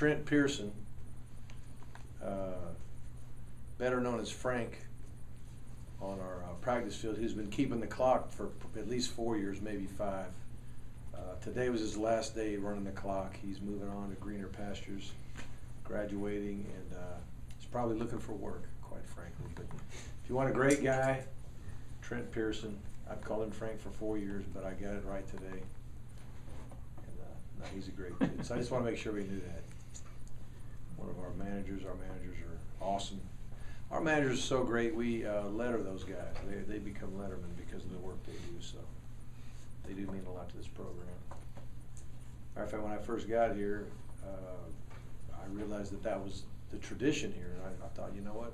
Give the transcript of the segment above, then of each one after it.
Trent Pearson, better known as Frank, on our practice field, who's been keeping the clock for at least 4 years, maybe 5. Today was his last day running the clock. He's moving on to greener pastures, graduating, and he's probably looking for work, quite frankly. But if you want a great guy, Trent Pearson. I've called him Frank for 4 years, but I got it right today. And no, he's a great kid. So I just want to make sure we knew that. One of our managers are awesome. Our managers are so great, we letter those guys. They become lettermen because of the work they do, so they do mean a lot to this program. Matter of fact, when I first got here, I realized that was the tradition here, and I thought, you know what?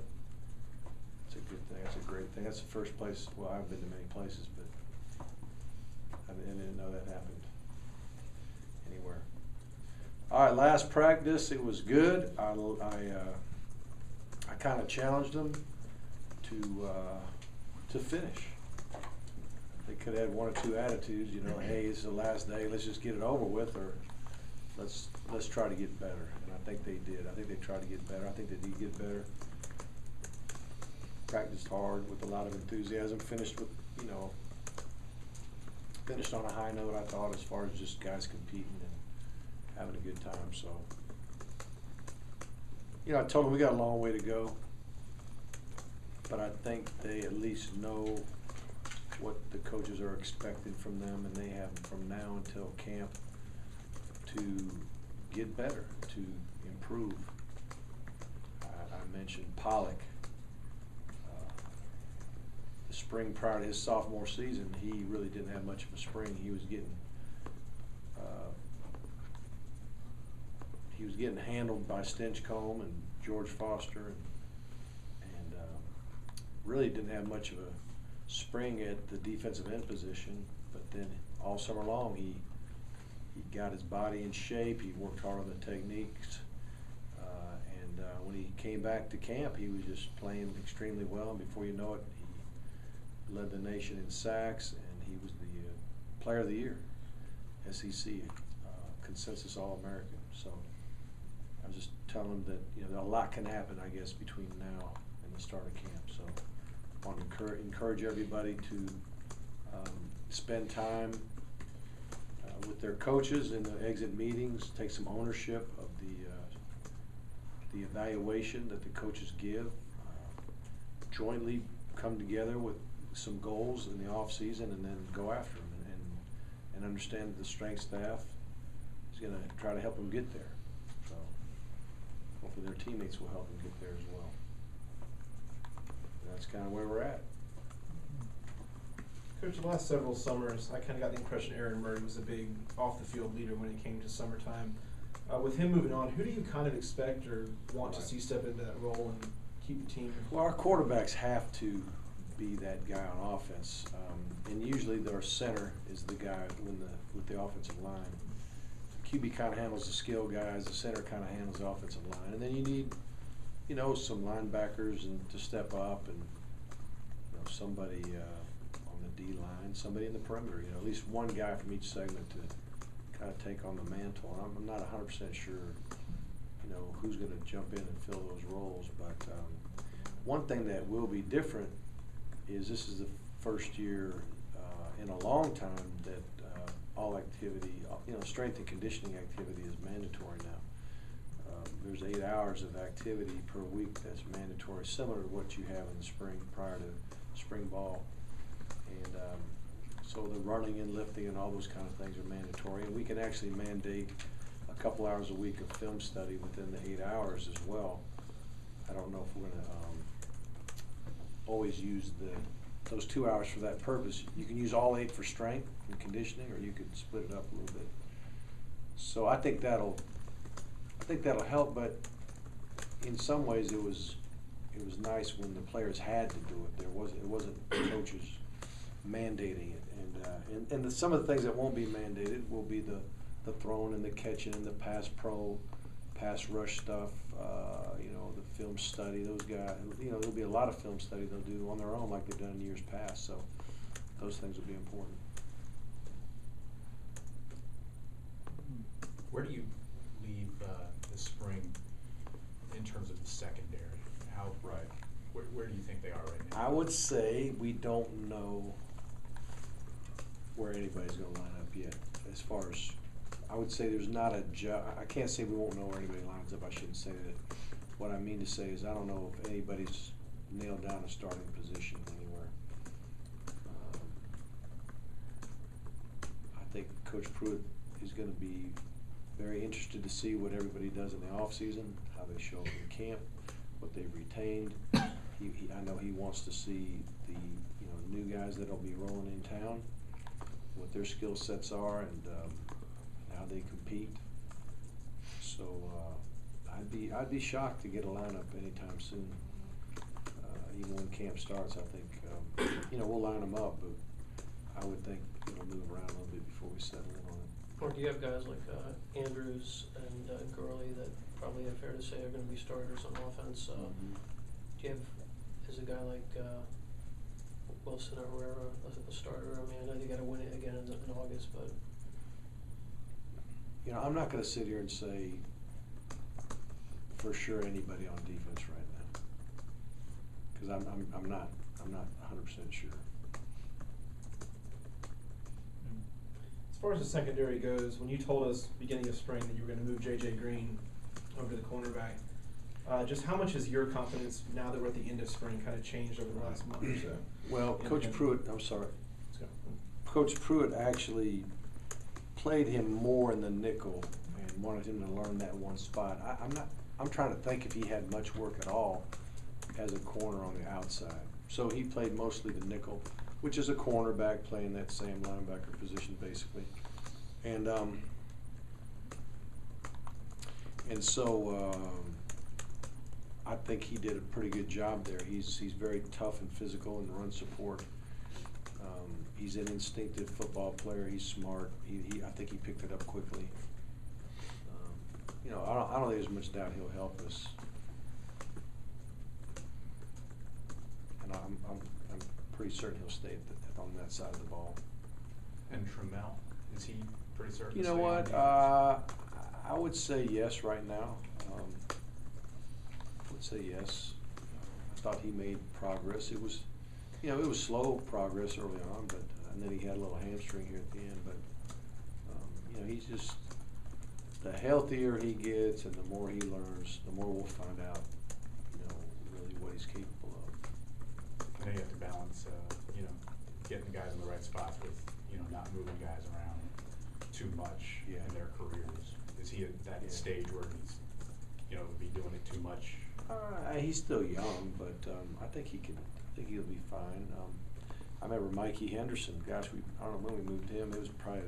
It's a good thing. It's a great thing. That's the first place. Well, I've been to many places, but I didn't know that happened anywhere. All right, last practice. It was good. I kind of challenged them to finish. They could have had 1 or 2 attitudes. You know, hey, it's the last day. Let's just get it over with, or let's try to get better. And I think they did. I think they tried to get better. I think they did get better. Practiced hard with a lot of enthusiasm, finished on a high note, I thought, as far as just guys competing and having a good time. So, you know, I told them we got a long way to go, but I think they at least know what the coaches are expecting from them, and they have from now until camp to get better, to improve. I mentioned Pollock. The spring prior to his sophomore season, he really didn't have much of a spring. He was getting handled by Stinchcomb and George Foster, and really didn't have much of a spring at the defensive end position. But then all summer long, he got his body in shape. He worked hard on the techniques, and when he came back to camp, he was just playing extremely well. And before you know it, led the nation in sacks, and he was the Player of the Year, SEC, consensus All-American. So I was just telling him that, you know, a lot can happen, I guess, between now and the start of camp. So I want to encourage everybody to spend time with their coaches in the exit meetings, take some ownership of the evaluation that the coaches give, jointly come together with some goals in the off season, and then go after them, and understand that the strength staff is going to try to help them get there. So hopefully their teammates will help them get there as well. And that's kind of where we're at. Coach, the last several summers, I kind of got the impression Aaron Murray was a big off-the-field leader when it came to summertime. With him moving on, who do you kind of expect or want to see step into that role and keep the team? Well, our quarterbacks have to be that guy on offense, and usually their center is the guy with the offensive line. The QB kind of handles the skill guys, the center kind of handles the offensive line, and then you need, you know, some linebackers and to step up, and you know, somebody on the D line, somebody in the perimeter. You know, at least one guy from each segment to kind of take on the mantle. And I'm not 100% sure, you know, who's going to jump in and fill those roles, but one thing that will be different is this is the first year in a long time that all activity, you know, strength and conditioning activity is mandatory now. There's 8 hours of activity per week that's mandatory, similar to what you have in the spring prior to spring ball. And so the running and lifting and all those kind of things are mandatory. And we can actually mandate a couple hours a week of film study within the 8 hours as well. I don't know if we're going to always use those 2 hours for that purpose. You can use all 8 for strength and conditioning, or you could split it up a little bit. So I think that'll help. But in some ways, it was nice when the players had to do it. It wasn't coaches mandating it, and some of the things that won't be mandated will be the throwing and the catching and the pass rush stuff, you know, the film study. Those guys, you know, there'll be a lot of film study they'll do on their own like they've done in years past, so those things will be important. Where do you leave this spring think they are right now? I would say we don't know where anybody's gonna line up yet. As far as, I would say there's not a I can't say we won't know where anybody lines up, I shouldn't say that. What I mean to say is I don't know if anybody's nailed down a starting position anywhere. I think Coach Pruitt is gonna be very interested to see what everybody does in the off-season, how they show up in camp, what they've retained. I know he wants to see the new guys that'll be rolling in town, what their skill sets are, and how they compete. So I'd be shocked to get a lineup anytime soon. Even when camp starts, I think we'll line them up, but I would think it'll move around a little bit before we settle in on it. Or do you have guys like Andrews and Gurley that probably are fair to say are going to be starters on offense? Do you have, as a guy like Wilson or Herrera, a starter? I mean, I know you got to win it again in August, but I'm not going to sit here and say for sure anybody on defense right now, because I'm not 100% sure. As far as the secondary goes, when you told us beginning of spring that you were going to move J.J. Green over to the cornerback, just how much has your confidence, now that we're at the end of spring, kind of changed over the last month or so? Well, Coach Pruitt, I'm sorry. Let's go. Coach Pruitt actually played him more in the nickel and wanted him to learn that one spot. I'm trying to think if he had much work at all as a corner on the outside. So he played mostly the nickel, which is a cornerback playing that same linebacker position basically. And so I think he did a pretty good job there. He's very tough and physical in run support. He's an instinctive football player. He's smart. I think he picked it up quickly. I don't think there's much doubt he'll help us. And I'm pretty certain he'll stay on that side of the ball. And Trammell, is he pretty certain? You to know stay on what? defense? I would say yes right now. I would say yes. I thought he made progress. It was, it was slow progress early on, but and then he had a little hamstring here at the end. But he's just, the healthier he gets and the more he learns, the more we'll find out, really what he's capable of. I know you have to balance, getting the guys in the right spots with, not moving guys around too much in their careers. Is he at that stage where he's, would be doing it too much? He's still young, but I think he'll be fine. I remember Mikey Henderson. Gosh, I don't know when we moved him. It was probably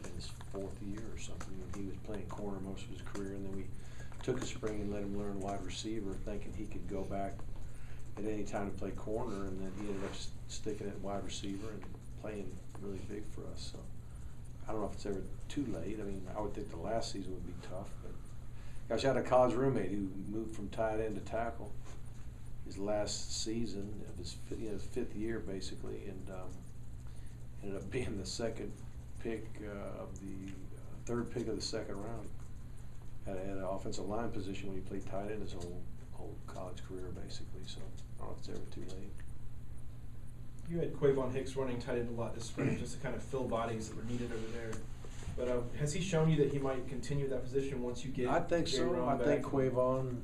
in his 4th year or something. He was playing corner most of his career, and then we took a spring and let him learn wide receiver, thinking he could go back at any time to play corner, and then he ended up sticking at wide receiver and playing really big for us. So I don't know if it's ever too late. I mean, I would think the last season would be tough, but gosh, I had a college roommate who moved from tight end to tackle his last season of his 5th year basically, and ended up being the 2nd pick of the 3rd pick of the 2nd round. Had an offensive line position when he played tight end his whole college career basically. So I don't know if it's ever too late. You had Quavon Hicks running tight end a lot this spring, just to kind of fill bodies that were needed over there. But has he shown you that he might continue that position once you get? I think so. I think Quavon,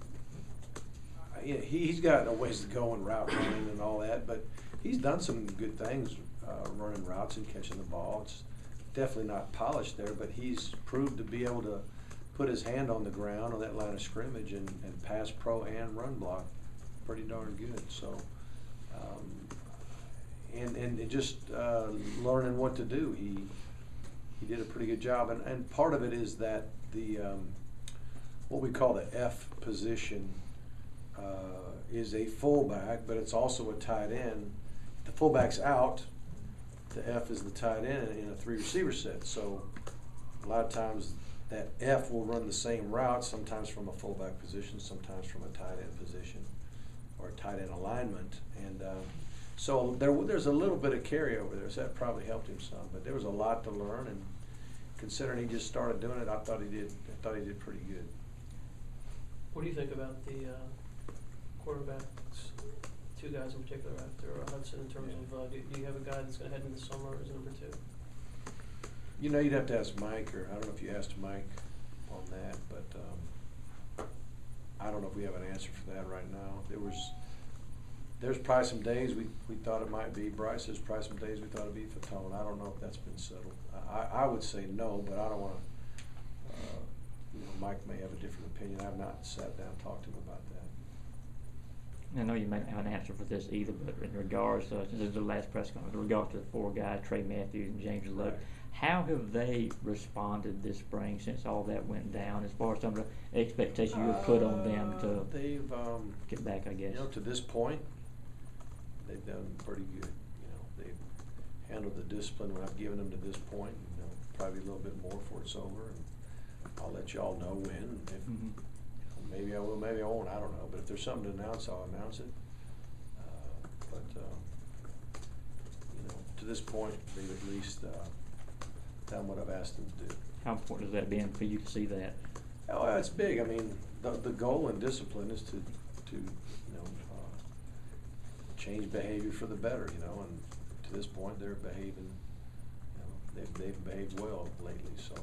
he's got a ways to go in route running and all that, but he's done some good things running routes and catching the ball. It's definitely not polished there, but he's proved to be able to put his hand on the ground on that line of scrimmage and pass pro and run block pretty darn good. So, and just learning what to do. He did a pretty good job, and part of it is that the what we call the F position is a fullback, but it's also a tight end. The fullback's out. The F is the tight end in a 3 receiver set. So a lot of times that F will run the same route, sometimes from a fullback position, sometimes from a tight end position or a tight end alignment. And so there's a little bit of carryover there, so that probably helped him some. But there was a lot to learn, and considering he just started doing it, I thought he did pretty good. what do you think about the quarterbacks, two guys in particular after Hudson in terms Yeah. of, do you have a guy that's gonna head into the summer as number two? You know, you'd have to ask Mike, or I don't know if you asked Mike on that, but I don't know if we have an answer for that right now. There's probably some days we thought it might be Bryce. There's probably some days we thought it'd be Fatone. I don't know if that's been settled. I would say no, but I don't want to. Mike may have a different opinion. I've not sat down and talked to him about that. I know you may not have an answer for this either, but in regards to, since this is the last press conference, in regards to the four guys, Trey Matthews and James Lowe, Right. how have they responded this spring since all that went down, as far as some of the expectations you have put on them to They've get back, I guess? to this point, they've done pretty good. They've handled the discipline when I've given them to this point. Probably a little bit more before it's over, and I'll let you all know when. If, Mhm. maybe I will, maybe I won't. I don't know. But if there's something to announce, I'll announce it. To this point, they've at least done what I've asked them to do. How important has that been for you to see that? Oh, that's big. I mean, the goal in discipline is to change behavior for the better. And to this point, they're behaving. They've behaved well lately, so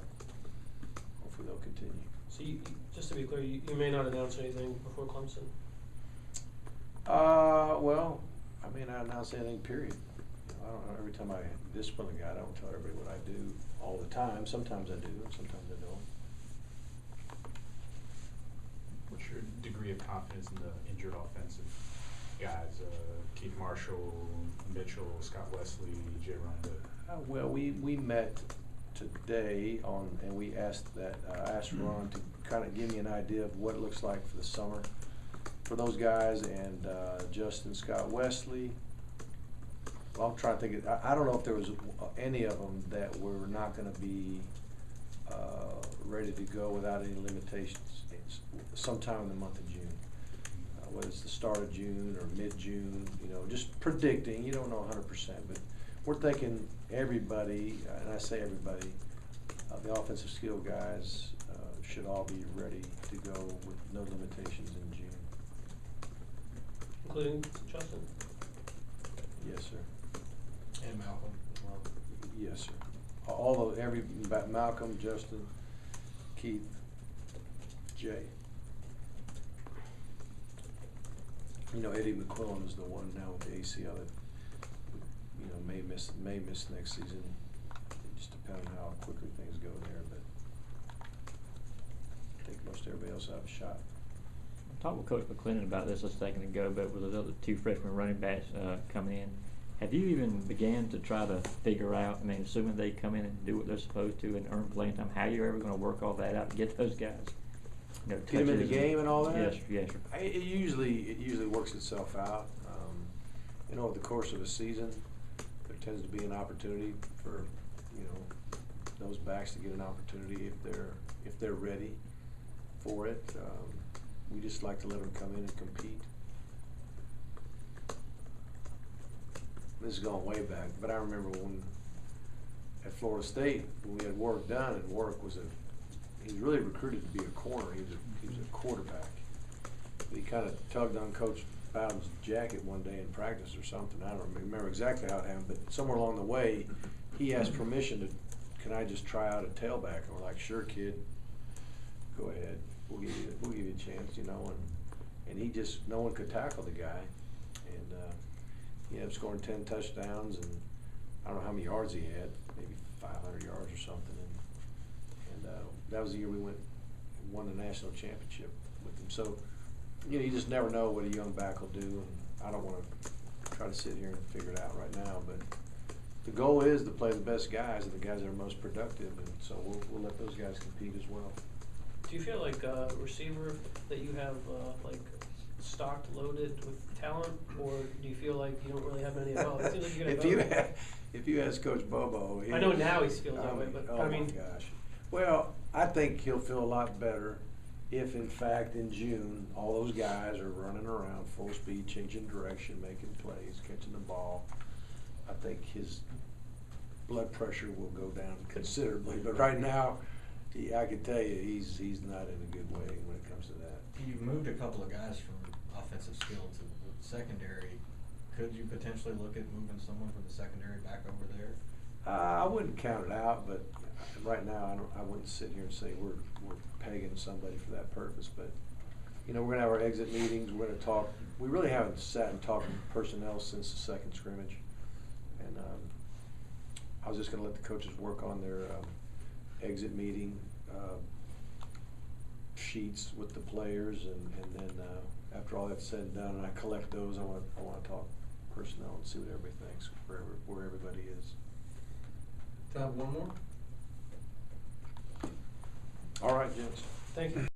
hopefully they'll continue. So just to be clear, you may not announce anything before Clemson. Well, I may not announce anything, period. I don't know. Every time I discipline a guy, I don't tell everybody what I do all the time. Sometimes I do, and sometimes I don't. What's your degree of confidence in the injured offensive guys? Keith Marshall, Mitchell, Scott Wesley, Jay Rhonda. Well, we met today and we asked Ron to kind of give me an idea of what it looks like for the summer for those guys, and Justin, Scott Wesley. Well, I'm trying to think. I don't know if there was any of them that were not going to be ready to go without any limitations sometime in the month of June. Whether it's the start of June or mid-June, just predicting. You don't know 100%, but we're thinking everybody, and I say everybody, the offensive skill guys should all be ready to go with no limitations in June. Including Justin? Yes, sir. And Malcolm as well. Yes, sir. Malcolm, Justin, Keith, Jay. Eddie McQuillan is the one now with the ACL that may miss next season. It just depends on how quickly things go there, but I think most everybody else will have a shot. I talked with Coach McClendon about this a second ago, but with those other two freshman running backs coming in, have you even began to try to figure out, assuming they come in and do what they're supposed to and earn playing time, how you're ever going to work all that out to get those guys? Get them in the game and all that? Yes, yes, sir. It usually works itself out. Over the course of a season, there tends to be an opportunity for those backs to get an opportunity if they're ready for it. We just like to let them come in and compete. This is going way back, but I remember when at Florida State when we had Warwick done, and Warwick he was really recruited to be a corner. He was a quarterback. But he kind of tugged on Coach Bowden's jacket one day in practice or something. I don't remember exactly how it happened, but somewhere along the way, he asked permission can I just try out a tailback? And we're like, sure, kid, go ahead. We'll give you a chance, And he just, no one could tackle the guy, and he ended up scoring 10 touchdowns, and I don't know how many yards he had, maybe 500 yards or something. And that was the year we won the national championship with him. So, you just never know what a young back will do, and I don't want to try to sit here and figure it out right now. But the goal is to play the best guys and the guys that are most productive, and so we'll let those guys compete as well. Do you feel like a receiver that you have stocked, loaded with talent, or do you feel like you don't really have any at all? It seems like you're gonna have if you ask Coach Bobo, I know now he feels that way, but oh my gosh. Well, I think he'll feel a lot better if, in fact, in June, all those guys are running around full speed, changing direction, making plays, catching the ball. I think his blood pressure will go down considerably. But right now, I can tell you he's not in a good way when it comes to that. You've moved a couple of guys from offensive skill to the secondary, could you potentially look at moving someone from the secondary back over there? I wouldn't count it out, but right now, I wouldn't sit here and say we're pegging somebody for that purpose, but, you know, we're gonna have our exit meetings, we're gonna talk, we really haven't sat and talked personnel since the second scrimmage. And, I was just gonna let the coaches work on their, exit meeting, sheets with the players, and then, after all that's said and done, and I collect those, I wanna talk personnel and see what everybody thinks, where everybody is. Time one more? All right, gents. Thank you.